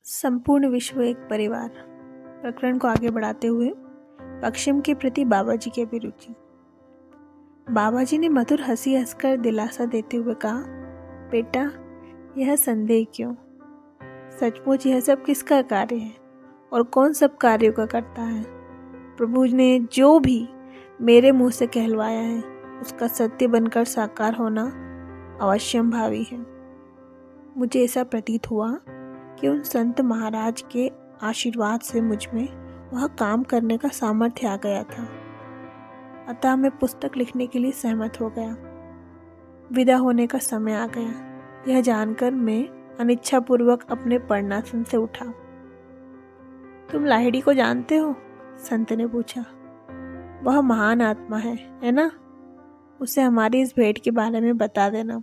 संपूर्ण विश्व एक परिवार प्रकरण को आगे बढ़ाते हुए पश्चिम के प्रति बाबा जी की अभिरुचि। बाबा जी ने मधुर हंसी हंसकर दिलासा देते हुए कहा, बेटा यह संदेह क्यों? सचमुच यह सब किसका कार्य है और कौन सब कार्यों का करता है? प्रभु ने जो भी मेरे मुंह से कहलवाया है उसका सत्य बनकर साकार होना अवश्यंभावी है। मुझे ऐसा प्रतीत हुआ कि उन संत महाराज के आशीर्वाद से मुझ में वह काम करने का सामर्थ्य आ गया था। अतः मैं पुस्तक लिखने के लिए सहमत हो गया। विदा होने का समय आ गया। यह जानकर मैं अनिच्छापूर्वक अपने पढ़नासन से उठा। तुम लाहिड़ी को जानते हो? संत ने पूछा। वह महान आत्मा है ना? उसे हमारी इस भेंट के बारे में बता देना।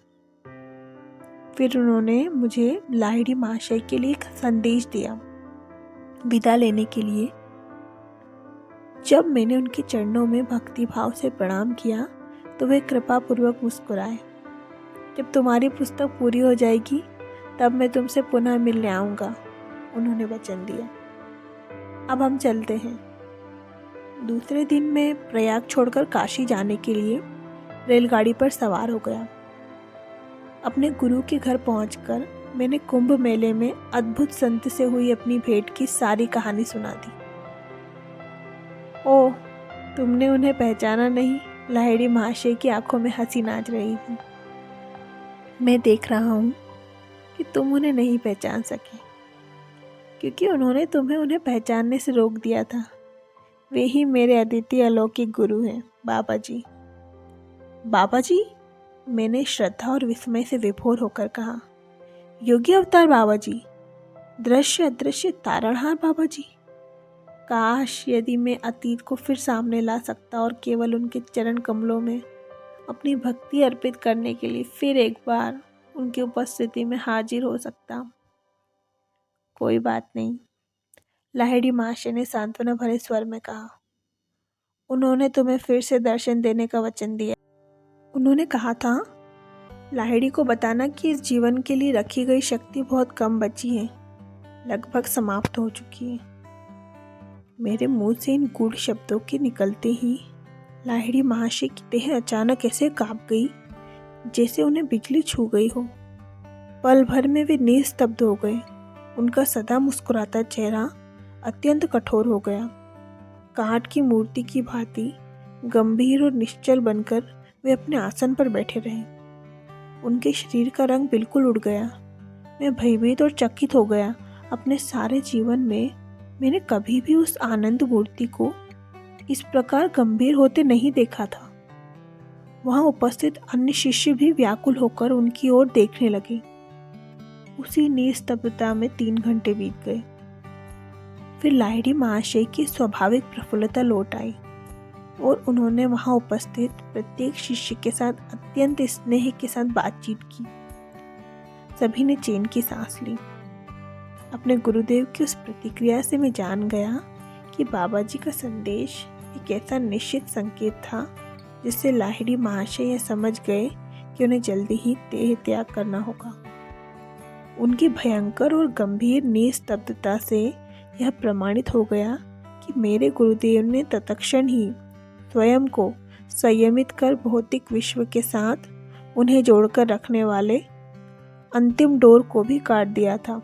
फिर उन्होंने मुझे लाहिड़ी महाशय के लिए एक संदेश दिया। विदा लेने के लिए जब मैंने उनके चरणों में भक्ति भाव से प्रणाम किया तो वे कृपा पूर्वक मुस्कुराए। जब तुम्हारी पुस्तक पूरी हो जाएगी तब मैं तुमसे पुनः मिलने आऊँगा, उन्होंने वचन दिया। अब हम चलते हैं। दूसरे दिन मैं प्रयाग छोड़कर काशी जाने के लिए रेलगाड़ी पर सवार हो गया। अपने गुरु के घर पहुंचकर मैंने कुंभ मेले में अद्भुत संत से हुई अपनी भेंट की सारी कहानी सुना दी। ओह, तुमने उन्हें पहचाना नहीं? लाहिड़ी महाशय की आंखों में हंसी नाच रही थी। मैं देख रहा हूँ कि तुम उन्हें नहीं पहचान सके क्योंकि उन्होंने तुम्हें उन्हें पहचानने से रोक दिया था। वे ही मेरे अद्वितीय अलौकिक गुरु हैं, बाबा जी। बाबा जी? मैंने श्रद्धा और विस्मय से विभोर होकर कहा। योगी अवतार बाबा जी, दृश्य अदृश्य तारणहार बाबा जी। काश यदि मैं अतीत को फिर सामने ला सकता और केवल उनके चरण कमलों में अपनी भक्ति अर्पित करने के लिए फिर एक बार उनकी उपस्थिति में हाजिर हो सकता। कोई बात नहीं, लाहिड़ी महाशय ने सांत्वना भरे स्वर में कहा। उन्होंने तुम्हें फिर से दर्शन देने का वचन दिया। उन्होंने कहा था लाहिड़ी को बताना कि इस जीवन के लिए रखी गई शक्ति बहुत कम बची है, लगभग समाप्त हो चुकी है। मेरे मुंह से इन गूढ़ शब्दों के निकलते ही लाहिड़ी महाशय की देह अचानक ऐसे कांप गई जैसे उन्हें बिजली छू गई हो। पल भर में वे निस्तब्ध हो गए। उनका सदा मुस्कुराता चेहरा अत्यंत कठोर हो गया। काठ की मूर्ति की भांति गंभीर और निश्चल बनकर वे अपने आसन पर बैठे रहे। उनके शरीर का रंग बिल्कुल उड़ गया। मैं भयभीत और चकित हो गया। अपने सारे जीवन में मैंने कभी भी उस आनंद मूर्ति को इस प्रकार गंभीर होते नहीं देखा था। वहां उपस्थित अन्य शिष्य भी व्याकुल होकर उनकी ओर देखने लगे। उसी निस्तब्धता में 3 घंटे बीत गए। फिर लाहिड़ी महाशय की स्वाभाविक प्रफुल्लता लौट आई और उन्होंने वहां उपस्थित प्रत्येक शिष्य के साथ अत्यंत स्नेह के साथ बातचीत की। सभी ने चैन की सांस ली। अपने गुरुदेव की उस प्रतिक्रिया से मैं जान गया कि बाबा जी का संदेश एक ऐसा निश्चित संकेत था जिससे लाहिड़ी महाशय यह समझ गए कि उन्हें जल्दी ही देह त्याग करना होगा। उनकी भयंकर और गंभीर निस्तब्धता से यह प्रमाणित हो गया कि मेरे गुरुदेव ने तत्क्षण ही स्वयं को संयमित कर भौतिक विश्व के साथ उन्हें जोड़कर रखने वाले अंतिम डोर को भी काट दिया था।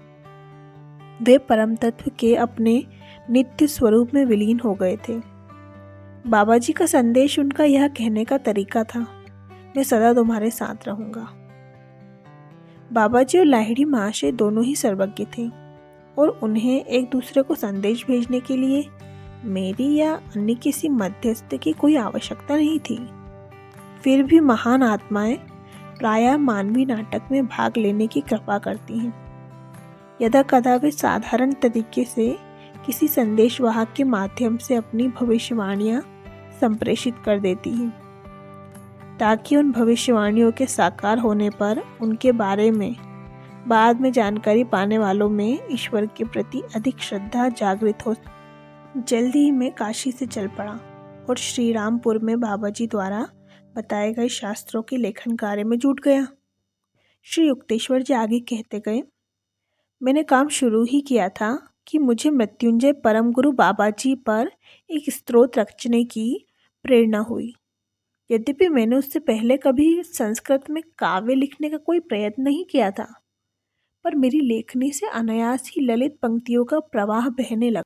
वे परम तत्व के अपने नित्य स्वरूप में विलीन हो गए थे। बाबा जी का संदेश उनका यह कहने का तरीका था, मैं सदा तुम्हारे साथ रहूंगा। बाबा जी और लाहिड़ी महाशय दोनों ही सर्वज्ञ थे और उन्हें एक दूसरे को संदेश भेजने के लिए मेरी या अन्य किसी मध्यस्थ की कोई आवश्यकता नहीं थी। फिर भी महान आत्माएं प्रायः मानवीय नाटक में भाग लेने की कृपा करती हैं। यदा कदा वे साधारण तरीके से किसी संदेशवाहक के माध्यम से अपनी भविष्यवाणियां संप्रेषित कर देती हैं ताकि उन भविष्यवाणियों के साकार होने पर उनके बारे में बाद में जानकारी पाने वालों में ईश्वर के प्रति अधिक श्रद्धा जागृत हो। जल्दी ही मैं काशी से चल पड़ा और श्री रामपुर में बाबा जी द्वारा बताए गए शास्त्रों के लेखन कार्य में जुट गया। श्री युक्तेश्वर जी आगे कहते गए, मैंने काम शुरू ही किया था कि मुझे मृत्युंजय परम गुरु बाबा जी पर एक स्तोत्र रचने की प्रेरणा हुई। यद्यपि मैंने उससे पहले कभी संस्कृत में काव्य लिखने का कोई प्रयत्न नहीं किया था, पर मेरी लेखनी से अनायास ही ललित पंक्तियों का प्रवाह बहने लगा।